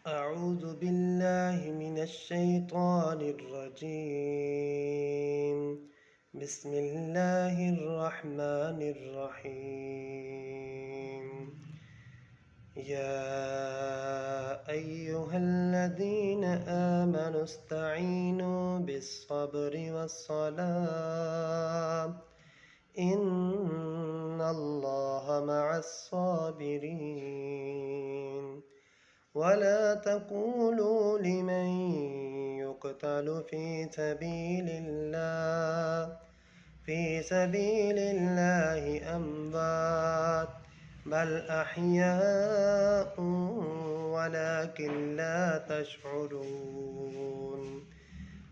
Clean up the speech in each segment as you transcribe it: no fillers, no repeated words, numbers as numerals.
أعوذ بالله من الشيطان الرجيم. بسم الله الرحمن الرحيم. يا أيها الذين آمنوا استعينوا بالصبر والصلاة إن الله مع الصابرين. ولا تقولوا لمن يقتل في سبيل الله أموات بل أحياء ولكن لا تشعرون.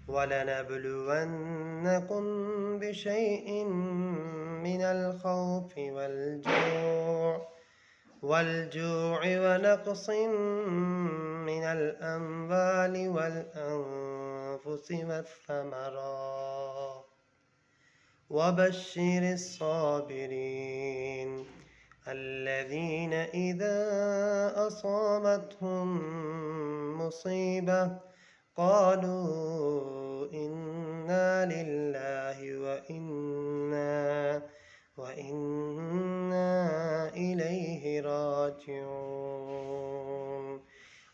ولنبلونكم بشيء من الخوف والجوع ونقص من الأموال والأنفس والثمرات وبشر الصابرين الذين إذا أصابتهم مصيبة قالوا إنا لله وإنا إليه راجعون.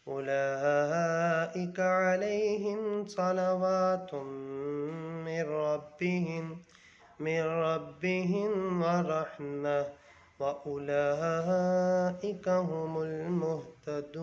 أولئك عليهم صلوات من ربهم ورحمة وأولئك هم المهتدون.